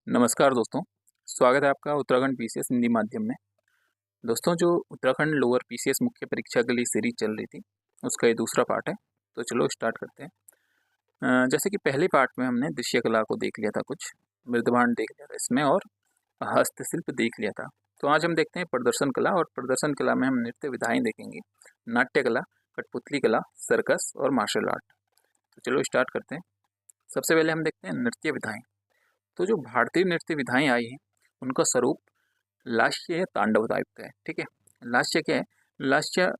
नमस्कार दोस्तों, स्वागत है आपका उत्तराखंड पीसीएस हिंदी माध्यम में। दोस्तों, जो उत्तराखंड लोअर पीसीएस मुख्य परीक्षा के लिए सीरीज चल रही थी, उसका ये दूसरा पार्ट है। तो चलो स्टार्ट करते हैं। जैसे कि पहले पार्ट में हमने दृश्य कला को देख लिया था, कुछ मृदभांड देख लिया था इसमें, और हस्तशिल्प देख लिया था। तो आज हम देखते हैं प्रदर्शन कला, और प्रदर्शन कला में हम नृत्य विधाएं देखेंगे, नाट्य कला, कठपुतली कला, सर्कस और मार्शल आर्ट। तो चलो स्टार्ट करते हैं। सबसे पहले हम देखते हैं नृत्य विधाएं। तो जो भारतीय नृत्य विधाएं आई हैं, उनका स्वरूप लास्य या तांडव टाइप का है। ठीक है, लास्य क्या है? लास्य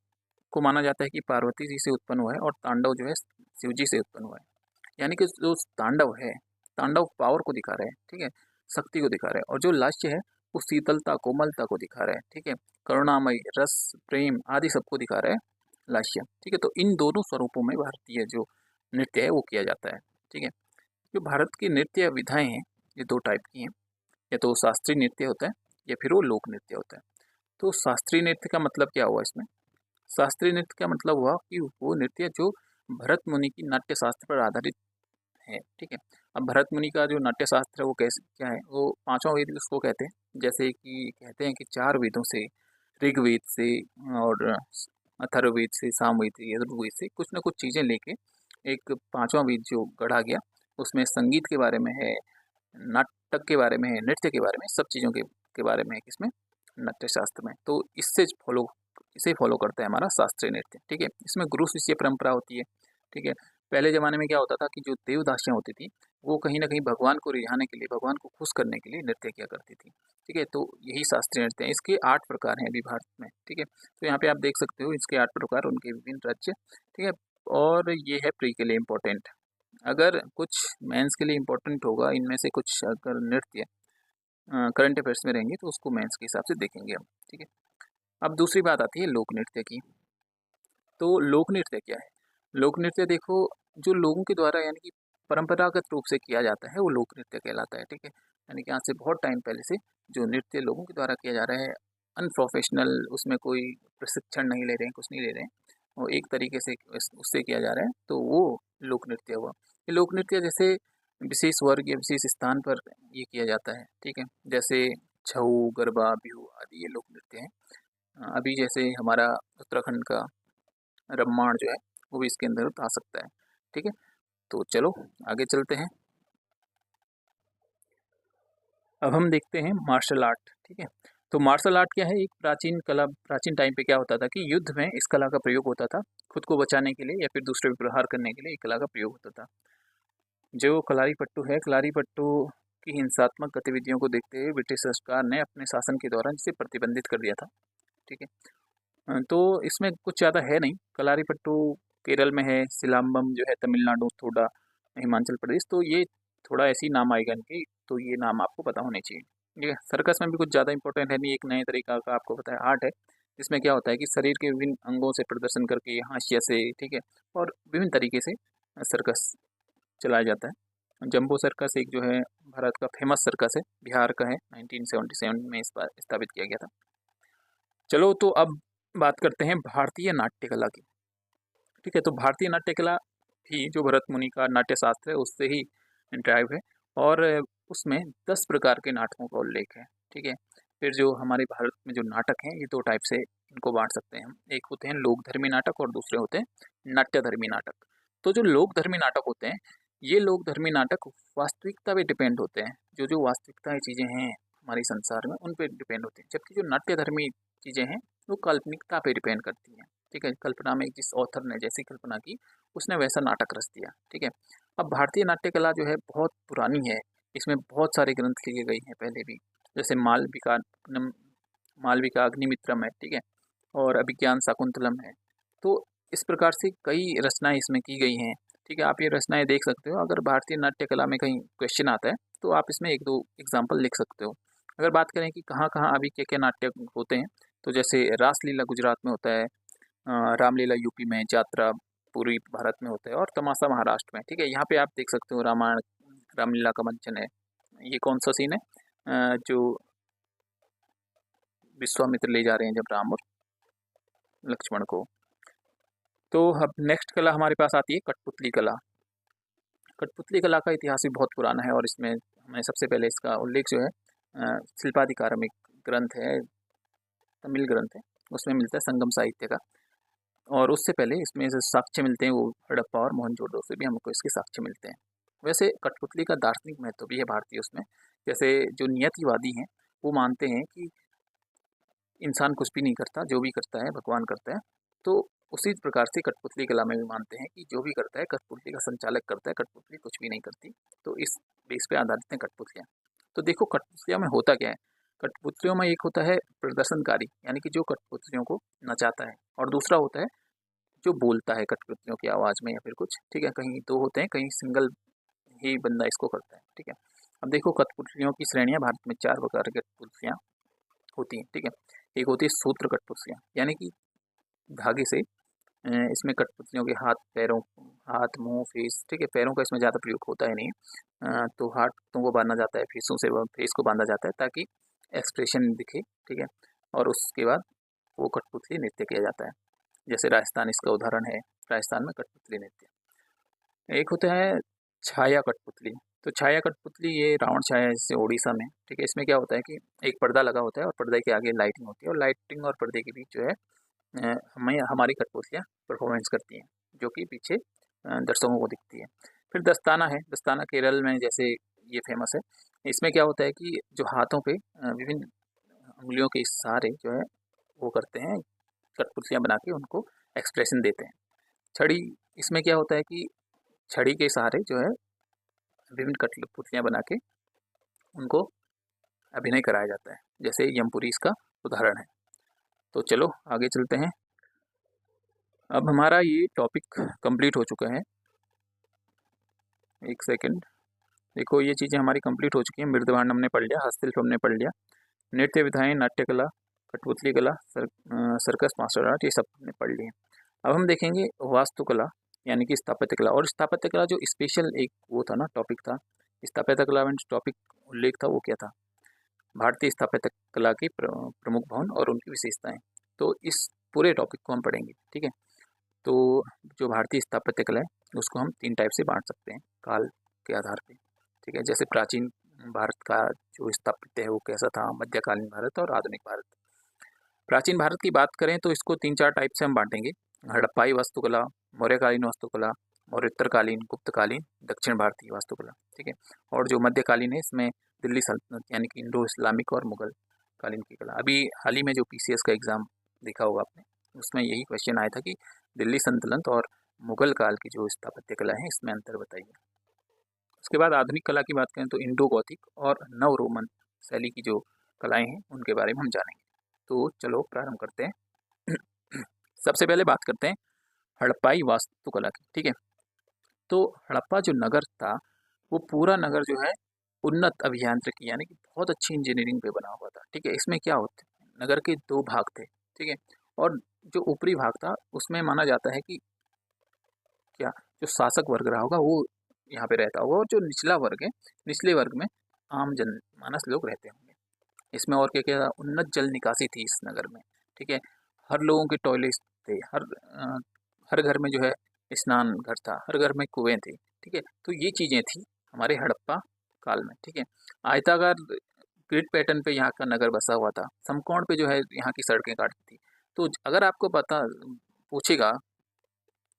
को माना जाता है कि पार्वती जी से उत्पन्न हुआ है, और तांडव जो है शिव जी से उत्पन्न हुआ है। यानी कि जो तांडव है, तांडव पावर को दिखा रहा है, ठीक है, शक्ति को दिखा रहा है। और जो लास्य है, वो शीतलता, कोमलता को दिखा रहा है, ठीक है, करुणामय, रस, प्रेम आदि सबको दिखा रहा है लास्य। ठीक है, तो इन दोनों स्वरूपों में भारतीय जो नृत्य है वो किया जाता है। ठीक है, जो भारत की नृत्य विधाएं हैं, ये दो टाइप की हैं। या तो शास्त्रीय नृत्य होता है, या फिर वो लोक नृत्य होता है। तो शास्त्रीय नृत्य का मतलब क्या हुआ इसमें? शास्त्रीय नृत्य का मतलब हुआ कि वो नृत्य जो भरत मुनि की नाट्य शास्त्र पर आधारित है। ठीक है, अब भरत मुनि का जो नाट्य शास्त्र है वो कैसे क्या है? वो पांचों वेद उसको कहते हैं। जैसे कि कहते हैं कि चार वेदों से, ऋग्वेद से और अथर्ववेद से, सामवेद से, यजुर्वेद से कुछ ना कुछ चीजें लेके एक पांचवा वेद जो गढ़ा गया, उसमें संगीत के बारे में है, नाटक के बारे में है, नृत्य के बारे में, सब चीज़ों के बारे में है किसमें? नाट्य शास्त्र में। तो इसे फॉलो करता है हमारा शास्त्रीय नृत्य। ठीक है, इसमें गुरु शिष्य परंपरा होती है। ठीक है, पहले ज़माने में क्या होता था कि जो देवदासियाँ होती थी, वो कहीं न कहीं भगवान को रिझाने के लिए, भगवान को खुश करने के लिए नृत्य किया करती थी। ठीक है, तो यही शास्त्रीय नृत्य है। इसके 8 प्रकार हैं अभी भारत में। ठीक है, तो यहाँ पे आप देख सकते हो इसके 8 प्रकार, उनके विभिन्न राज्य। ठीक है, और ये है प्री के लिए इम्पोर्टेंट। अगर कुछ मेंस के लिए इम्पोर्टेंट होगा, इनमें से कुछ अगर नृत्य करंट अफेयर्स में रहेंगे, तो उसको मेंस के हिसाब से देखेंगे हम। ठीक है, अब दूसरी बात आती है लोक नृत्य की। तो लोक नृत्य क्या है? लोक नृत्य देखो, जो लोगों के द्वारा यानी कि परंपरागत रूप से किया जाता है, वो लोक नृत्य कहलाता है। ठीक है, यानी कि आज से बहुत टाइम पहले से जो नृत्य लोगों के द्वारा किया जा रहा है, अनप्रोफेशनल, उसमें कोई प्रशिक्षण नहीं ले रहे हैं, कुछ नहीं ले रहे हैं, वो एक तरीके से उससे किया जा रहा है, तो वो लोक नृत्य हुआ। ये लोक नृत्य जैसे विशेष वर्ग या विशेष स्थान पर ये किया जाता है। ठीक है, जैसे छऊ, गरबा, बिहू आदि ये लोक नृत्य हैं। अभी जैसे हमारा उत्तराखंड का रम्माण जो है, वो भी इसके अंदर आ सकता है। ठीक है, तो चलो आगे चलते हैं। अब हम देखते हैं मार्शल आर्ट। ठीक है, तो मार्शल आर्ट क्या है? एक प्राचीन कला। प्राचीन टाइम पे क्या होता था कि युद्ध में इस कला का प्रयोग होता था, खुद को बचाने के लिए या फिर दूसरे पर प्रहार करने के लिए इस कला का प्रयोग होता था। जो कलारी पट्टू है, कलारी पट्टू की हिंसात्मक गतिविधियों को देखते हुए ब्रिटिश सरकार ने अपने शासन के दौरान इसे प्रतिबंधित कर दिया था। ठीक है, तो इसमें कुछ ज़्यादा है नहीं। कलारी पट्टू केरल में है, सिलाम्बम जो है तमिलनाडु, थोड़ा हिमाचल प्रदेश। तो ये थोड़ा ऐसे ही नाम आएगा इनके, तो ये नाम आपको पता होने चाहिए। ठीक है, सर्कस में भी कुछ ज़्यादा इंपॉर्टेंट है नहीं, एक नए तरीका का आपको पता है आर्ट है, जिसमें क्या होता है कि शरीर के विभिन्न अंगों से प्रदर्शन करके, हाशिया से, ठीक है, और विभिन्न तरीके से सर्कस चलाया जाता है। जंबो सर्कस एक जो है भारत का फेमस सर्कस है, बिहार का है, 1977 में इस बार स्थापित किया गया था। चलो, तो अब बात करते हैं भारतीय नाट्य कला की। ठीक है, तो भारतीय नाट्य कला भी जो भरत मुनि का नाट्य शास्त्र है उससे ही ड्राइव है, और उसमें 10 प्रकार के नाटकों का उल्लेख है। ठीक है, फिर जो हमारे भारत में जो नाटक हैं, ये दो टाइप से इनको बांट सकते हैं हम। एक होते हैं लोकधर्मी नाटक, और दूसरे होते हैं नाट्यधर्मी नाटक। तो जो लोकधर्मी नाटक होते हैं, ये लोकधर्मी नाटक वास्तविकता पे डिपेंड होते हैं। जो जो वास्तविकताएं चीज़ें हैं हमारे संसार में, उन पे डिपेंड होते हैं। जबकि जो नाट्यधर्मी चीज़ें हैं, वो काल्पनिकता पे डिपेंड करती हैं। ठीक है, कल्पना में जिस ऑथर ने जैसी कल्पना की, उसने वैसा नाटक रच दिया। ठीक है, अब भारतीय नाट्य कला जो है बहुत पुरानी है। इसमें बहुत सारे ग्रंथ लिखे गए हैं पहले भी, जैसे मालविका अग्निमित्रम है। ठीक है, और अभिज्ञान शाकुंतलम है। तो इस प्रकार से कई रचनाएं इसमें की गई हैं। ठीक है, आप ये रचनाएं देख सकते हो। अगर भारतीय नाट्य कला में कहीं क्वेश्चन आता है, तो आप इसमें एक दो एग्जाम्पल लिख सकते हो। अगर बात करें कि कहाँ कहाँ अभी क्या क्या नाट्य होते हैं, तो जैसे रासलीला गुजरात में होता है, रामलीला यूपी में, यात्रा पूर्वी भारत में होता है, और तमाशा महाराष्ट्र में। ठीक है, यहाँ पे आप देख सकते हो रामायण रामलीला का मंचन है। ये कौन सा सीन है? जो विश्वामित्र ले जा रहे हैं जब राम और लक्ष्मण को। तो अब नेक्स्ट कला हमारे पास आती है कठपुतली कला। कठपुतली कला का इतिहास भी बहुत पुराना है, और इसमें मैं सबसे पहले इसका उल्लेख जो है शिल्पाधिकारम एक ग्रंथ है, तमिल ग्रंथ है, उसमें मिलता है संगम साहित्य का। और उससे पहले इसमें जो साक्ष्य मिलते हैं वो हड़प्पा और मोहनजोदड़ो से भी हमको इसके साक्ष्य मिलते हैं। वैसे कठपुतली का दार्शनिक महत्व भी है भारतीय उसमें। जैसे जो नियतिवादी हैं वो मानते हैं कि इंसान कुछ भी नहीं करता, जो भी करता है भगवान करता है। तो उसी प्रकार से कठपुतली कला में भी मानते हैं कि जो भी करता है कठपुतली का संचालक करता है, कठपुतली कुछ भी नहीं करती। तो इस बेस पे आधारित है कठपुतलियाँ। तो देखो कठपुतलियों में होता क्या है, कठपुतलियों में एक होता है प्रदर्शनकारी, यानी कि जो कठपुतलियों को नचाता है, और दूसरा होता है जो बोलता है कठपुतलियों की आवाज़ में या फिर कुछ, ठीक है। कहीं दो होते हैं, कहीं सिंगल ही बंदा इसको करता है, ठीक है। अब देखो कठपुतलियों की श्रेणियाँ भारत में 4 प्रकार की कठपुतलियाँ होती हैं, ठीक है। एक होती है सूत्र कठपुतलियाँ, यानी कि धागे से इसमें कठपुतलियों के हाथ, मुँह, फेस, ठीक है। पैरों का इसमें ज़्यादा प्रयोग होता है नहीं। तो हाथों को बाँधा जाता है, फेसों से फेस को बाँधा जाता है ताकि एक्सप्रेशन दिखे, ठीक है। और उसके बाद वो कठपुतली नृत्य किया जाता है। जैसे राजस्थान इसका उदाहरण है, राजस्थान में कठपुतली नृत्य। एक होता है छाया कठपुतली। तो छाया कठपुतली ये रावण छाया है जैसे उड़ीसा में, ठीक है। इसमें क्या होता है कि एक पर्दा लगा होता है और पर्दे के आगे लाइटिंग होती है, और लाइटिंग और पर्दे के बीच जो है हमें हमारी कठपुतलियाँ परफॉर्मेंस करती हैं, जो कि पीछे दर्शकों को दिखती है। फिर दस्ताना है, दस्ताना केरल में जैसे ये फेमस है। इसमें क्या होता है कि जो हाथों पे विभिन्न उंगलियों के सहारे जो है वो करते हैं, कठपुतलियाँ बना के उनको एक्सप्रेशन देते हैं। छड़ी, इसमें क्या होता है कि छड़ी के सहारे जो है विभिन्न कठपुतलियाँ बना के उनको अभिनय कराया जाता है, जैसे यमपुरी इसका उदाहरण है। तो चलो आगे चलते हैं। अब हमारा ये टॉपिक कंप्लीट हो चुका है। एक सेकंड, देखो ये चीज़ें हमारी कंप्लीट हो चुकी हैं। मृदभांड हमने पढ़ लिया, हस्तशिल्प हमने पढ़ लिया, नृत्य विधाएं, नाट्य कला, कठपुतली कला, सर्कस, मार्शल आर्ट, ये सब हमने पढ़ लिए। अब हम देखेंगे वास्तुकला, यानी कि स्थापत्य कला। और स्थापत्य कला जो स्पेशल एक वो था ना, टॉपिक था, स्थापत्य कला में टॉपिक उल्लेख था वो क्या था, भारतीय स्थापत्य कला के प्रमुख भवन और उनकी विशेषताएं। तो इस पूरे टॉपिक को हम पढ़ेंगे, ठीक है। तो जो भारतीय स्थापत्य कला है उसको हम 3 टाइप से बांट सकते हैं काल के आधार पे, ठीक है। जैसे प्राचीन भारत का जो स्थापत्य है वो कैसा था, मध्यकालीन भारत और आधुनिक भारत। प्राचीन भारत की बात करें तो इसको 3-4 टाइप से हम बांटेंगे, हड़प्पाई वास्तुकला, मौर्यकालीन वास्तुकला, और उत्तरकालीन, गुप्तकालीन, दक्षिण भारतीय वास्तुकला, ठीक है। और जो मध्यकालीन है इसमें दिल्ली सल्तनत यानी कि इंडो इस्लामिक और मुगल कालीन की कला। अभी हाल ही में जो पीसीएस का एग्ज़ाम देखा होगा आपने, उसमें यही क्वेश्चन आया था कि दिल्ली सल्तनत और मुगल काल की जो स्थापत्य कला है इसमें अंतर बताइए। उसके बाद आधुनिक कला की बात करें तो इंडो गॉथिक और नव रोमन शैली की जो कलाएं हैं उनके बारे में हम जानेंगे। तो चलो प्रारंभ करते हैं। सबसे पहले बात करते हैं हड़प्पाई वास्तुकला की, ठीक है। तो हड़प्पा जो नगर था वो पूरा नगर जो है उन्नत अभियांत्रिकी यानी कि बहुत अच्छी इंजीनियरिंग पे बना हुआ था, ठीक है। इसमें क्या होता है, नगर के 2 भाग थे, ठीक है। और जो ऊपरी भाग था उसमें माना जाता है कि क्या जो शासक वर्ग रहा होगा वो यहाँ पे रहता होगा, और जो निचला वर्ग है, निचले वर्ग में आम जन मानस लोग रहते होंगे। इसमें और क्या क्या, उन्नत जल निकासी थी इस नगर में, ठीक है। हर लोगों के टॉयलेट्स थे, हर घर में जो है स्नान घर था, हर घर में कुएं थे, ठीक है। तो ये चीज़ें थी हमारे हड़प्पा काल में, ठीक है। आयताकार ग्रिड पैटर्न पे यहाँ का नगर बसा हुआ था, समकोण पे जो है यहाँ की सड़कें काटती थी। तो अगर आपको पता पूछेगा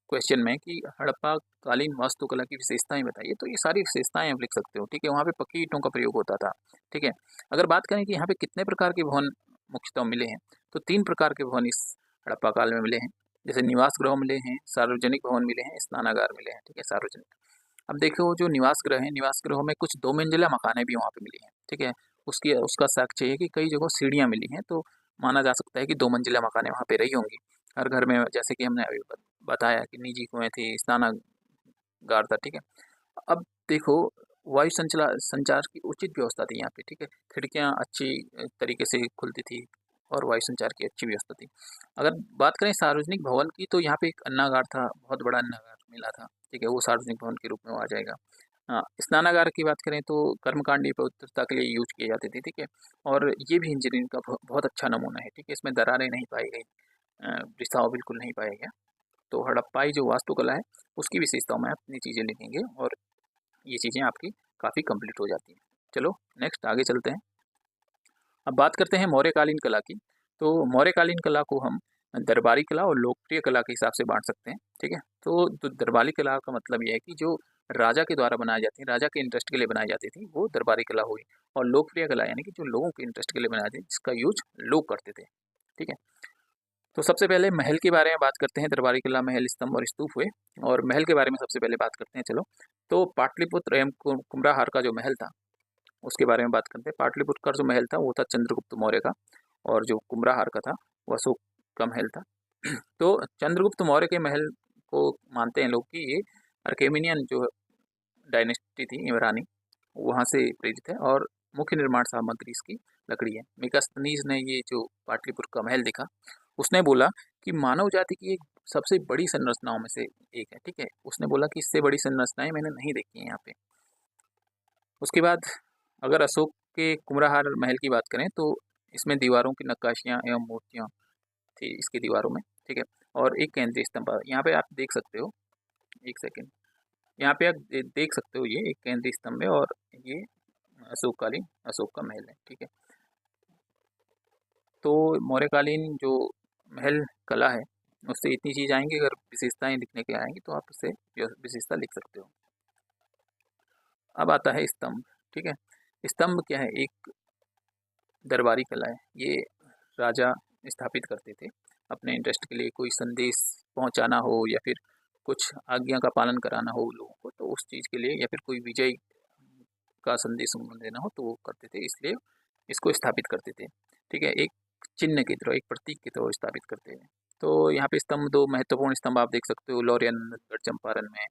क्वेश्चन में कि हड़प्पा कालीन वास्तुकला की विशेषताएं बताइए, तो ये सारी विशेषताएं आप लिख सकते हो, ठीक है। वहाँ पे पक्की ईंटों का प्रयोग होता था, ठीक है। अगर बात करें कि यहाँ पे कितने प्रकार के भवन मुख्यतः मिले हैं, तो 3 प्रकार के भवन इस हड़प्पा काल में मिले हैं। जैसे निवास गृह मिले हैं, सार्वजनिक भवन मिले हैं, स्नानागार मिले हैं, ठीक है, सार्वजनिक। अब देखो जो निवास गृह है, निवास गृहों में कुछ 2 मंजिला मकानें भी वहाँ पे मिली हैं, ठीक है। उसकी उसका साक्ष्य है कि कई जगह सीढ़ियाँ मिली हैं, तो माना जा सकता है कि 2 मंजिला मकानें वहाँ पे रही होंगी। हर घर में, जैसे कि हमने अभी बताया कि निजी कुएँ थे, स्नानागार था, ठीक है। अब देखो वायु संचार की उचित व्यवस्था थी यहाँ पे, ठीक है। खिड़कियाँ अच्छी तरीके से खुलती थी और वायु संचार की अच्छी व्यवस्था थी। अगर बात करें सार्वजनिक भवन की, तो यहाँ पे एक अन्नागार था, बहुत बड़ा अन्नागार मिला था, ठीक है। वो सार्वजनिक भवन के रूप में वो आ जाएगा। हाँ, स्नानागार की बात करें तो कर्मकांडी पवित्रता के लिए यूज किए जाते थे, ठीक है। और ये भी इंजीनियरिंग का बहुत अच्छा नमूना है, ठीक है। इसमें दरारें नहीं पाई गई, रिसाव बिल्कुल नहीं पाया गया। तो हड़प्पाई जो वास्तुकला है उसकी विशेषताओं में आप इतनी चीज़ें लिखेंगे और ये चीज़ें आपकी काफ़ी कंप्लीट हो जाती हैं। चलो नेक्स्ट आगे चलते हैं। अब बात करते हैं मौर्यकालीन कला की। तो मौर्यकालीन कला को हम दरबारी कला और लोकप्रिय कला के हिसाब से बांट सकते हैं। ठीक है, तो दरबारी कला का मतलब यह है कि जो राजा के द्वारा बनाई जाती है, राजा के इंटरेस्ट के लिए बनाई जाती थी, वो दरबारी कला हुई। और लोकप्रिय कला यानी कि जो लोगों के इंटरेस्ट के लिए बनाई जाती, जिसका यूज लोग करते थे। ठीक है, तो सबसे पहले महल के बारे में बात करते हैं। दरबारी किला, महल, स्तंभ और स्तूप हुए। और महल के बारे में सबसे पहले बात करते हैं। चलो, तो पाटलिपुत्र एवं कुम्भराहार का जो महल था उसके बारे में बात करते हैं। पाटलिपुत्र का जो महल था वो था चंद्रगुप्त मौर्य का, और जो कुम्भराहार का था वह अशोक का महल था। तो चंद्रगुप्त मौर्य के महल को मानते हैं लोग कि ये अर्केमिनियन जो डायनेस्टी थी, इमरानी, वहाँ से प्रेरित है, और मुख्य निर्माण सामग्री इसकी लकड़ी है। मेगास्थनीज ने ये जो पाटलिपुत्र का महल देखा, उसने बोला कि मानव जाति की एक सबसे बड़ी संरचनाओं में से एक है। ठीक है, उसने बोला कि इससे बड़ी संरचनाएं मैंने नहीं देखी हैं यहाँ पे। उसके बाद अगर अशोक के कुम्भराहार महल की बात करें तो इसमें दीवारों की नक्काशियाँ एवं मूर्तियाँ थी इसकी दीवारों में। ठीक है, और एक केंद्रीय स्तंभ, यहाँ पे आप देख सकते हो, एक सेकेंड, यहाँ पे आप देख सकते हो, ये एक केंद्रीय स्तंभ है और ये अशोककालीन अशोक का महल है। ठीक है, तो मौर्यकालीन जो महल कला है उससे इतनी चीज़ आएंगी। अगर विशेषताएं लिखने के आएंगी तो आप उससे विशेषता लिख सकते हो। अब आता है स्तंभ। ठीक है, स्तंभ क्या है? एक दरबारी कला है। ये राजा स्थापित करते थे अपने इंटरेस्ट के लिए, कोई संदेश पहुंचाना हो या फिर कुछ आज्ञा का पालन कराना हो लोगों को, तो उस चीज़ के लिए, या फिर कोई विजय का संदेश उनको देना हो तो वो करते थे, इसलिए इसको स्थापित करते थे। ठीक है, एक चिन्ह की तरह, एक प्रतीक की तरह स्थापित करते हैं। तो यहाँ पे स्तंभ, दो महत्वपूर्ण स्तंभ आप देख सकते हो, लौरियनगढ़ चंपारण में,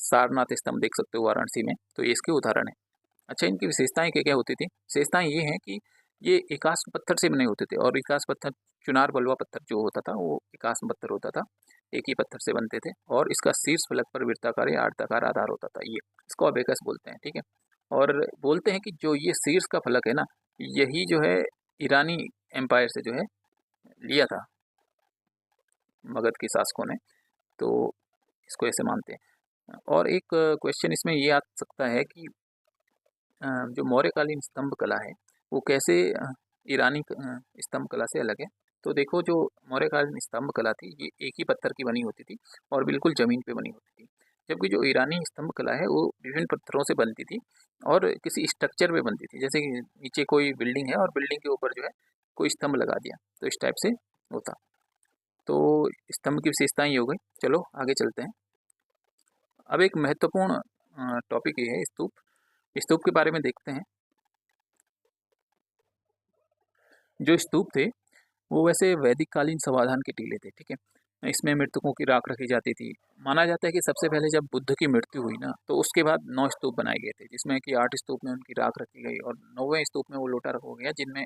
सारनाथ स्तंभ देख सकते हो वाराणसी में, तो ये इसके उदाहरण है। अच्छा, इनकी विशेषताएं क्या क्या होती थी? विशेषताएं ये हैं कि ये एकाश पत्थर से बने होते थे, और एकाश पत्थर, चुनार बलुआ पत्थर जो होता था वो एकाश पत्थर होता था, एक ही पत्थर से बनते थे, और इसका शीर्ष फलक पर वृत्ताकार या आयताकार आधार होता था। ये इसको अबेकस बोलते हैं। ठीक है, और बोलते हैं कि जो ये शीर्ष का फलक है ना, यही जो है ईरानी एम्पायर से जो है लिया था मगध के शासकों ने, तो इसको ऐसे मानते हैं। और एक क्वेश्चन इसमें ये आ सकता है कि जो मौर्यकालीन स्तंभ कला है वो कैसे ईरानी स्तंभ कला से अलग है? तो देखो, जो मौर्यकालीन स्तंभ कला थी ये एक ही पत्थर की बनी होती थी और बिल्कुल ज़मीन पे बनी होती थी, जबकि जो ईरानी स्तंभ कला है वो विभिन्न पत्थरों से बनती थी और किसी स्ट्रक्चर पे बनती थी। जैसे कि नीचे कोई बिल्डिंग है और बिल्डिंग के ऊपर जो है कोई स्तंभ लगा दिया, तो इस टाइप से होता। तो स्तंभ की विशेषताएं ये हो गई। चलो आगे चलते हैं। अब एक महत्वपूर्ण टॉपिक ये है स्तूप। स्तूप के बारे में देखते हैं। जो स्तूप थे वो वैसे वैदिक कालीन समाधान के टीले थे। ठीक है, इसमें मृतकों की राख रखी जाती थी। माना जाता है कि सबसे पहले जब बुद्ध की मृत्यु हुई ना, तो उसके बाद 9 स्तूप बनाए गए थे, जिसमें कि 8 स्तूप में उनकी राख रखी गई और 9वें स्तूप में वो लोटा रखा गया जिनमें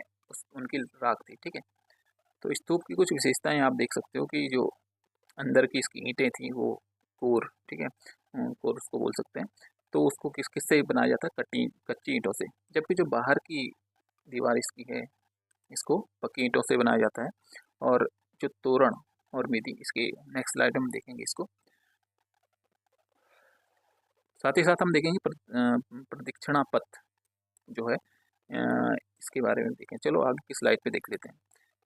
उनकी राख थी। ठीक है, तो स्तूप की कुछ विशेषताएं आप देख सकते हो कि जो अंदर की इसकी ईंटें थी वो कोर, ठीक है, कोर उसको बोल सकते हैं। तो उसको किस किस से बनाया जाता है? कच्ची ईंटों से। जबकि जो बाहर की दीवार इसकी है, इसको पक्की ईंटों से बनाया जाता है। और जो तोरण और मेदी, इसके नेक्स्ट स्लाइड में हम देखेंगे इसको। साथ ही साथ हम देखेंगे प्रदक्षिणा पथ जो है, इसके बारे में देखें। चलो आगे की स्लाइड पे देख लेते हैं।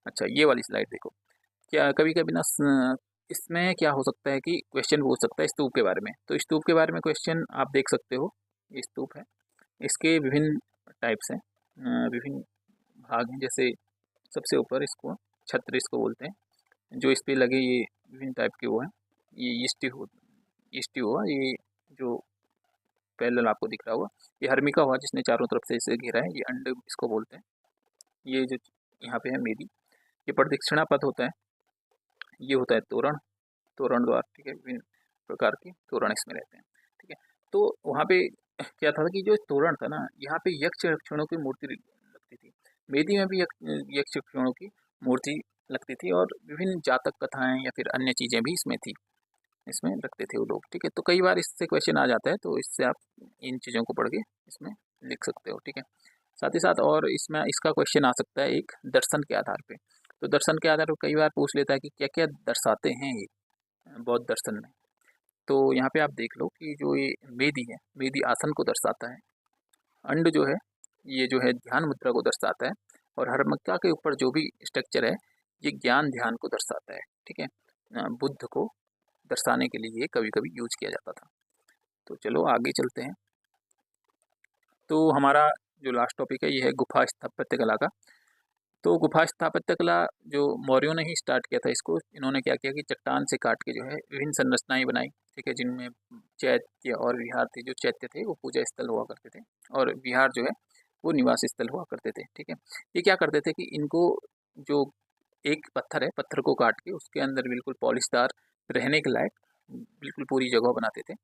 अच्छा, ये वाली स्लाइड देखो। क्या कभी कभी ना इसमें क्या हो सकता है कि क्वेश्चन पूछ सकता है स्तूप के बारे में। तो स्तूप के बारे में क्वेश्चन आप देख सकते हो, ये स्तूप है, इसके विभिन्न टाइप्स हैं, विभिन्न भाग हैं। जैसे सबसे ऊपर इसको छत्र इसको बोलते हैं, जो इस पे लगे ये विभिन्न टाइप के वो हैं। ये ईस्टी हुआ, ये जो पैरेलल आपको दिख रहा हुआ, ये हर्मिका हुआ जिसने चारों तरफ से इसे घेरा है, ये अंड इसको बोलते हैं। ये जो यहाँ पे है मेदी, ये प्रदक्षिणा पथ होता है। ये होता है तोरण, तोरण द्वार। ठीक है, विभिन्न प्रकार के तोरण इसमें रहते हैं। ठीक है, तो वहाँ पे क्या था कि जो तोरण था ना, यहाँ पे यक्ष यक्षिणों की मूर्ति लगती थी। मेदी में भी यक्ष यक्षिणों की मूर्ति लगती थी, और विभिन्न जातक कथाएं या फिर अन्य चीज़ें भी इसमें थी, इसमें रखते थे वो लोग। ठीक है, तो कई बार इससे क्वेश्चन आ जाता है, तो इससे आप इन चीज़ों को पढ़ के इसमें लिख सकते हो। ठीक है, साथ ही साथ और इसमें इसका क्वेश्चन आ सकता है एक दर्शन के आधार पे। तो दर्शन के आधार पर कई बार पूछ लेता है कि क्या क्या दर्शाते हैं ये बौद्ध दर्शन में। तो यहाँ पे आप देख लो कि जो ये वेदी है, वेदी आसन को दर्शाता है। अंड जो है ये जो है ध्यान मुद्रा को दर्शाता है, और हरमक्का के ऊपर जो भी स्ट्रक्चर है ये ज्ञान ध्यान को दर्शाता है। ठीक है, बुद्ध को दर्शाने के लिए ये कभी कभी यूज किया जाता था। तो चलो आगे चलते हैं। तो हमारा जो लास्ट टॉपिक है ये है गुफा स्थापत्य कला का। तो गुफा स्थापत्य कला जो मौर्यों ने ही स्टार्ट किया था इसको। इन्होंने क्या किया कि चट्टान से काट के जो है विभिन्न संरचनाएं बनाई। ठीक है, जिनमें चैत्य और विहार थे। जो चैत्य थे वो पूजा स्थल हुआ करते थे, और विहार जो है वो निवास स्थल हुआ करते थे। ठीक है, ये क्या करते थे कि इनको जो एक पत्थर है, पत्थर को काट के उसके अंदर बिल्कुल पॉलिशदार रहने के लायक बिल्कुल पूरी जगह बनाते थे।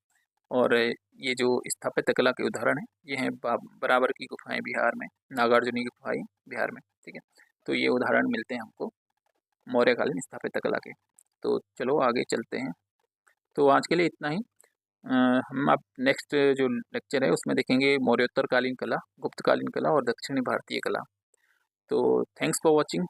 और ये जो स्थापत्य कला के उदाहरण है ये हैं बराबर की गुफाएं बिहार में, नागार्जुनी की गुफाएं बिहार में। ठीक है, तो ये उदाहरण मिलते हैं हमको मौर्यकालीन स्थापत्य कला के। तो चलो आगे चलते हैं। तो आज के लिए इतना ही। हम आप नेक्स्ट जो लेक्चर है उसमें देखेंगे मौर्योत्तरकालीन कला, गुप्तकालीन कला और दक्षिणी भारतीय कला। तो थैंक्स फॉर वॉचिंग।